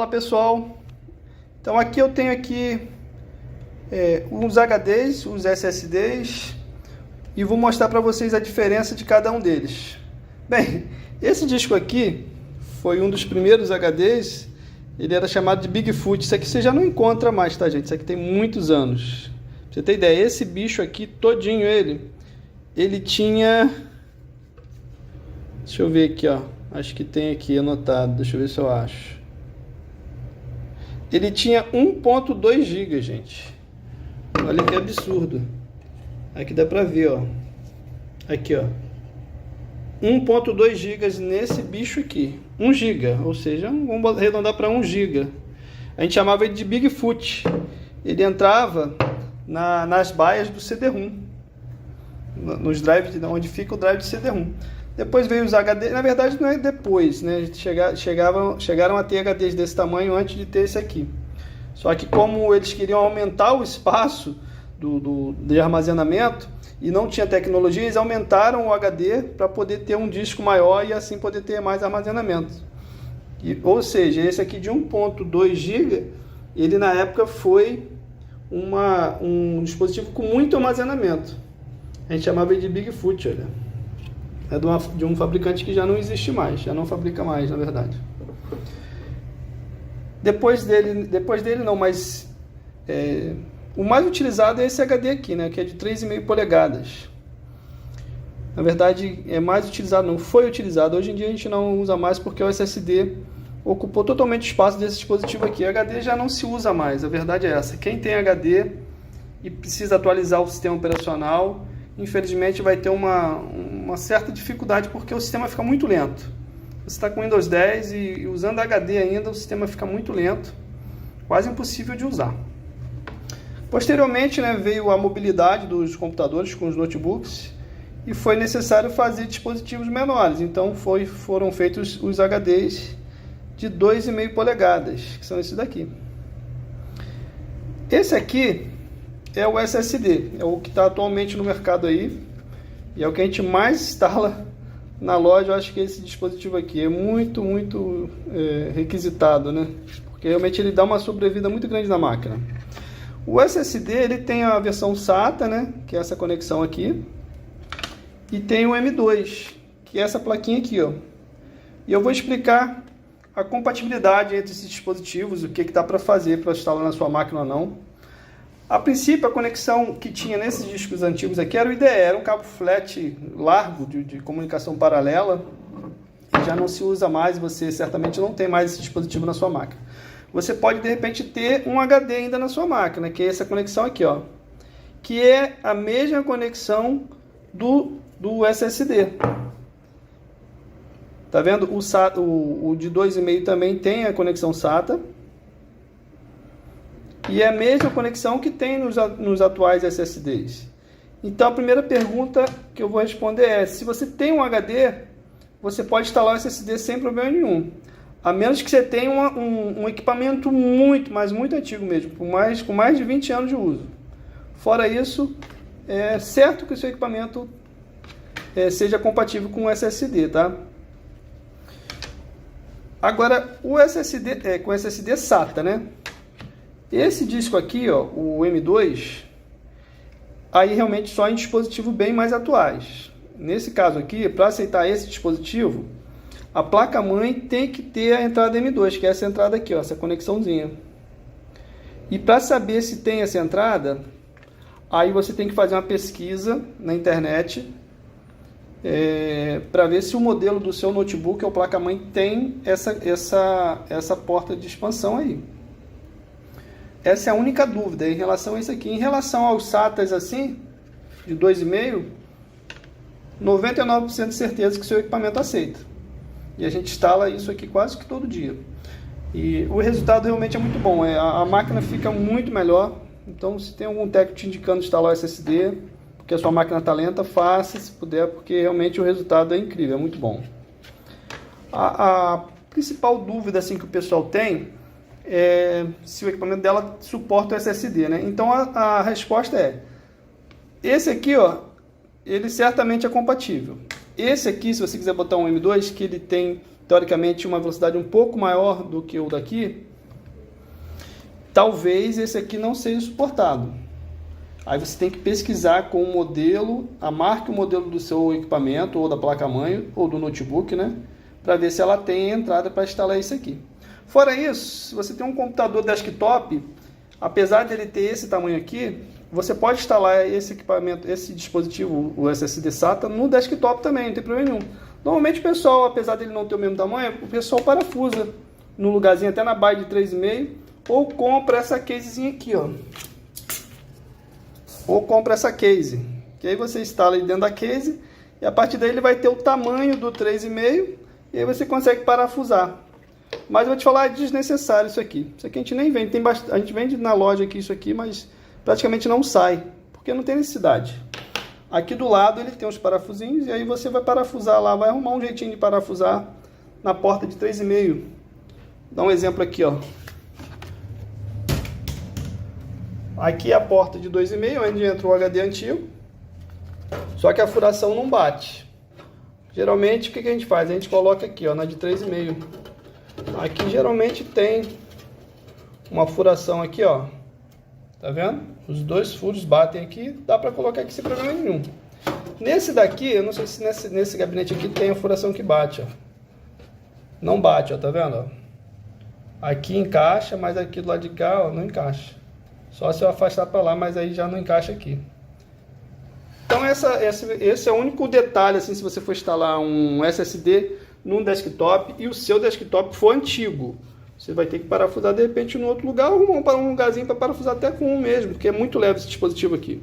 Fala pessoal, então aqui eu tenho uns HDs, os SSDs e vou mostrar para vocês a diferença de cada um deles. Bem, esse disco aqui foi um dos primeiros HDs, ele era chamado de Bigfoot. Isso aqui você já não encontra mais, tá gente? Isso aqui tem muitos anos. Pra você ter ideia, esse bicho aqui todinho ele tinha... Deixa eu ver aqui, ó. Acho que tem aqui anotado, deixa eu ver se eu acho. Ele tinha 1.2 GB, gente. Olha que absurdo. Aqui dá pra ver, ó. Aqui, ó. 1.2 GB nesse bicho aqui. 1 GB, ou seja, vamos arredondar para 1 GB. A gente chamava ele de Bigfoot. Ele entrava nas baias do CD-ROM. Nos drives, onde fica o drive de CD-ROM. Depois veio os HD, na verdade não é depois, né? Chegaram a ter HDs desse tamanho antes de ter esse aqui. Só que como eles queriam aumentar o espaço de armazenamento e não tinha tecnologia, eles aumentaram o HD para poder ter um disco maior e assim poder ter mais armazenamento. Ou seja, esse aqui de 1.2 GB, ele na época foi um dispositivo com muito armazenamento. A gente chamava ele de Bigfoot, olha. É de um fabricante que já não existe mais, já não fabrica mais, na verdade. Depois dele não, mas o mais utilizado é esse HD aqui, né, que é de 3,5 polegadas. Na verdade, é mais utilizado, não foi utilizado. Hoje em dia a gente não usa mais porque o SSD ocupou totalmente o espaço desse dispositivo aqui. O HD já não se usa mais, a verdade é essa. Quem tem HD e precisa atualizar o sistema operacional, infelizmente vai ter uma certa dificuldade porque o sistema fica muito lento. Você está com Windows 10 e usando HD ainda, o sistema fica muito lento, quase impossível de usar. Posteriormente, né, veio a mobilidade dos computadores com os notebooks e foi necessário fazer dispositivos menores. Então foram feitos os HDs de 2,5 polegadas, que são esses daqui. Esse aqui é o SSD, é o que está atualmente no mercado aí, e é o que a gente mais instala na loja. Eu acho que esse dispositivo aqui é muito requisitado, né? Porque realmente ele dá uma sobrevida muito grande na máquina. O SSD, ele tem a versão SATA, né? Que é essa conexão aqui, e tem o M2, que é essa plaquinha aqui, ó. E eu vou explicar a compatibilidade entre esses dispositivos, o que dá para fazer para instalar na sua máquina ou não. A princípio, a conexão que tinha nesses discos antigos aqui era o IDE, era um cabo flat largo de comunicação paralela, que já não se usa mais, você certamente não tem mais esse dispositivo na sua máquina. Você pode, de repente, ter um HD ainda na sua máquina, que é essa conexão aqui, ó, que é a mesma conexão do SSD. Tá vendo? O de 2,5 também tem a conexão SATA. E é a mesma conexão que tem nos atuais SSDs. Então a primeira pergunta que eu vou responder é: se você tem um HD, você pode instalar o SSD sem problema nenhum. A menos que você tenha um equipamento muito antigo mesmo, com mais de 20 anos de uso. Fora isso, é certo que o seu equipamento seja compatível com o SSD, tá? Agora, o SSD com SSD SATA, né? Esse disco aqui, ó, o M2, aí realmente só em dispositivos bem mais atuais. Nesse caso aqui, para aceitar esse dispositivo, a placa-mãe tem que ter a entrada M2, que é essa entrada aqui, ó, essa conexãozinha. E para saber se tem essa entrada, aí você tem que fazer uma pesquisa na internet para ver se o modelo do seu notebook ou placa-mãe tem essa porta de expansão aí. Essa é a única dúvida em relação a isso aqui. Em relação aos SATAs assim, de 2,5, 99% de certeza que o seu equipamento aceita. E a gente instala isso aqui quase que todo dia. E o resultado realmente é muito bom. A máquina fica muito melhor. Então, se tem algum técnico te indicando instalar o SSD, porque a sua máquina está lenta, faça se puder, porque realmente o resultado é incrível, é muito bom. A principal dúvida assim, que o pessoal tem se o equipamento dela suporta o SSD, né? Então a resposta é: esse aqui, ó, ele certamente é compatível. Esse aqui, se você quiser botar um M2, que ele tem teoricamente uma velocidade um pouco maior do que o daqui, talvez esse aqui não seja suportado. Aí você tem que pesquisar com o modelo, a marca e o modelo do seu equipamento, ou da placa-mãe, ou do notebook, né? Para ver se ela tem entrada para instalar isso aqui. Fora isso, se você tem um computador desktop, apesar dele ter esse tamanho aqui, você pode instalar esse equipamento, esse dispositivo, o SSD SATA, no desktop também, não tem problema nenhum. Normalmente o pessoal, apesar dele não ter o mesmo tamanho, o pessoal parafusa no lugarzinho até na base de 3,5, ou compra essa casezinha aqui, ó. Ou compra essa case, que aí você instala ele dentro da case, e a partir daí ele vai ter o tamanho do 3,5, e aí você consegue parafusar. Mas eu vou te falar, é desnecessário isso aqui. Isso aqui a gente nem vende, a gente vende na loja aqui isso aqui, mas praticamente não sai, porque não tem necessidade. Aqui do lado ele tem uns parafusinhos, e aí você vai parafusar lá, vai arrumar um jeitinho de parafusar na porta de 3,5. Dá um exemplo aqui, ó. Aqui é a porta de 2,5, onde entra o HD antigo, só que a furação não bate. Geralmente o que a gente faz? A gente coloca aqui, ó, na de 3,5. Aqui geralmente tem uma furação aqui, ó. Tá vendo? Os dois furos batem aqui, dá pra colocar aqui sem problema nenhum. Nesse daqui, eu não sei se nesse gabinete aqui tem a furação que bate, ó. Não bate, ó, tá vendo? Ó? Aqui encaixa, mas aqui do lado de cá, ó, não encaixa. Só se eu afastar para lá, mas aí já não encaixa aqui. Então esse é o único detalhe, assim, se você for instalar um SSD num desktop e o seu desktop for antigo. Você vai ter que parafusar de repente no outro lugar, ou arrumar um lugarzinho para parafusar até com um mesmo, porque é muito leve esse dispositivo aqui.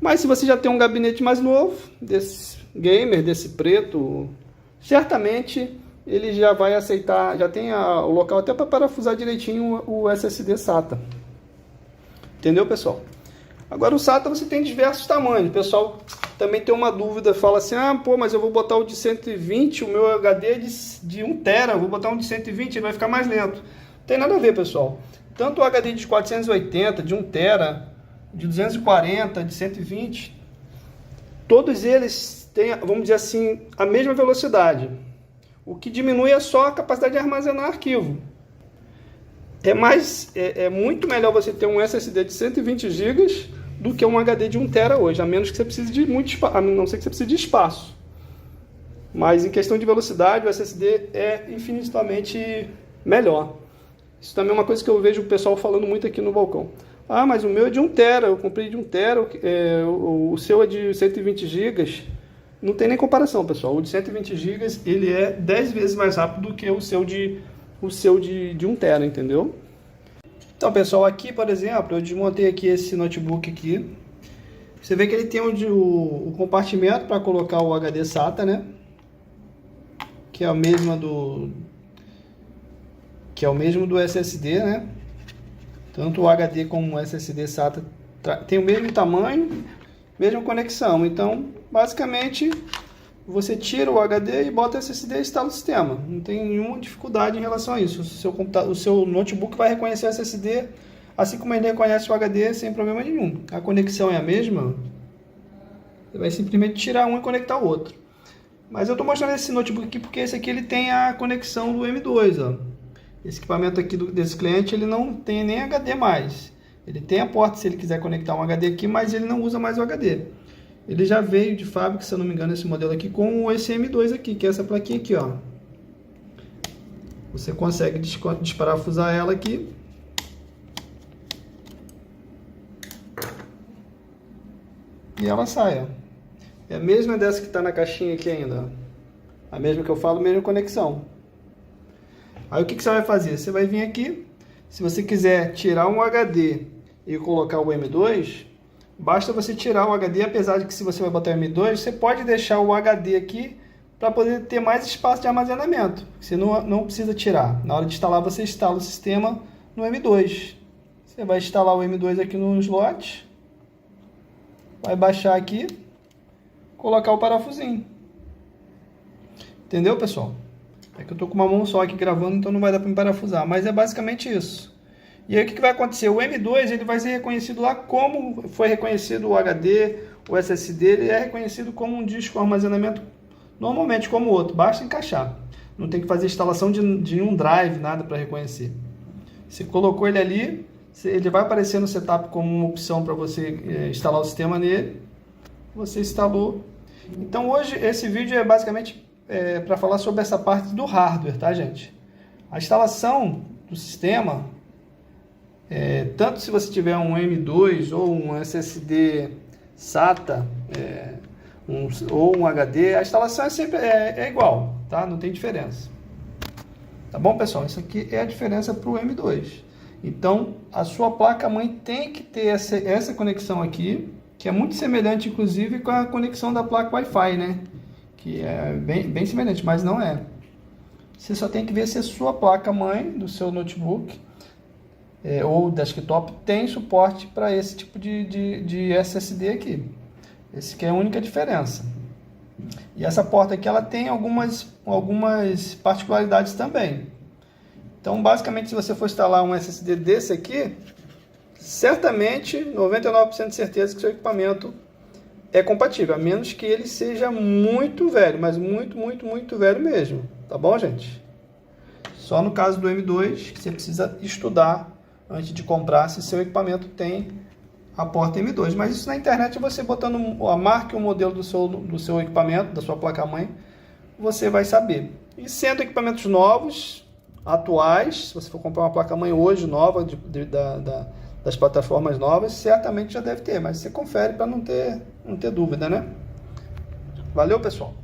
Mas se você já tem um gabinete mais novo, desse gamer, desse preto, certamente ele já vai aceitar, já tem o local até para parafusar direitinho o SSD SATA. Entendeu, pessoal? Agora o SATA você tem diversos tamanhos. O pessoal também tem uma dúvida, fala assim, ah, pô, mas eu vou botar o de 120, o meu HD é de 1 tera, eu vou botar um de 120, ele vai ficar mais lento. Não tem nada a ver, pessoal. Tanto o HD de 480, de 1 tera, de 240, de 120, todos eles têm, vamos dizer assim, a mesma velocidade. O que diminui é só a capacidade de armazenar arquivo. É muito melhor você ter um SSD de 120 GB do que um HD de 1 tera hoje, a menos que você precise de muito espaço, a não ser que você precise de espaço. Mas em questão de velocidade, o SSD é infinitamente melhor. Isso também é uma coisa que eu vejo o pessoal falando muito aqui no balcão. Ah, mas o meu é de 1 tera, eu comprei de 1 tera, o seu é de 120 GB. Não tem nem comparação, pessoal. O de 120 GB ele é 10 vezes mais rápido do que o seu de 1 tera, entendeu? Então, pessoal, aqui, por exemplo, eu desmontei aqui esse notebook aqui. Você vê que ele tem o compartimento para colocar o HD SATA, né? Que é o mesmo do SSD, né? Tanto o HD como o SSD SATA tem o mesmo tamanho, mesma conexão. Então, basicamente, você tira o HD e bota o SSD e instala o sistema. Não tem nenhuma dificuldade em relação a isso. O seu notebook vai reconhecer o SSD, assim como ele reconhece o HD sem problema nenhum. A conexão é a mesma. Você vai simplesmente tirar um e conectar o outro. Mas eu estou mostrando esse notebook aqui porque esse aqui ele tem a conexão do M2. Ó. Esse equipamento aqui desse cliente ele não tem nem HD mais. Ele tem a porta se ele quiser conectar um HD aqui, mas ele não usa mais o HD. Ele já veio de fábrica, se eu não me engano, esse modelo aqui com esse M2 aqui, que é essa plaquinha aqui, ó. Você consegue desparafusar ela aqui. E ela sai, ó. É a mesma dessa que está na caixinha aqui ainda, ó. A mesma que eu falo, mesma conexão. Aí o que você vai fazer? Você vai vir aqui, se você quiser tirar um HD e colocar o M2... Basta você tirar o HD, apesar de que se você vai botar o M2, você pode deixar o HD aqui para poder ter mais espaço de armazenamento. Você não precisa tirar. Na hora de instalar, você instala o sistema no M2. Você vai instalar o M2 aqui no slot. Vai baixar aqui. Colocar o parafusinho. Entendeu, pessoal? É que eu estou com uma mão só aqui gravando, então não vai dar para me parafusar. Mas é basicamente isso. E aí o que vai acontecer? O M2 ele vai ser reconhecido lá como foi reconhecido o HD, o SSD, ele é reconhecido como um disco de armazenamento normalmente como o outro, basta encaixar. Não tem que fazer instalação de um drive, nada para reconhecer. Você colocou ele ali, ele vai aparecer no setup como uma opção para você instalar o sistema nele. Você instalou. Então hoje esse vídeo é basicamente para falar sobre essa parte do hardware, tá, gente? A instalação do sistema, tanto se você tiver um M2 ou um SSD SATA ou um HD, a instalação é sempre igual, tá? Não tem diferença. Tá bom, pessoal? Isso aqui é a diferença para o M2. Então, a sua placa-mãe tem que ter essa conexão aqui, que é muito semelhante, inclusive, com a conexão da placa Wi-Fi, né? Que é bem semelhante, mas não é. Você só tem que ver se a sua placa-mãe do seu notebook ou desktop tem suporte para esse tipo de SSD aqui. Esse que é a única diferença. E essa porta aqui ela tem algumas particularidades também. Então, basicamente, se você for instalar um SSD desse aqui, certamente 99% de certeza que seu equipamento é compatível, a menos que ele seja muito velho, mas muito velho mesmo. Tá bom, gente? Só no caso do M2 que você precisa estudar antes de comprar se seu equipamento tem a porta M2. Mas isso na internet, você botando a marca e o modelo do seu equipamento, da sua placa-mãe, você vai saber. E sendo equipamentos novos, atuais, se você for comprar uma placa-mãe hoje nova, das plataformas novas, certamente já deve ter, mas você confere para não ter dúvida, né? Valeu, pessoal!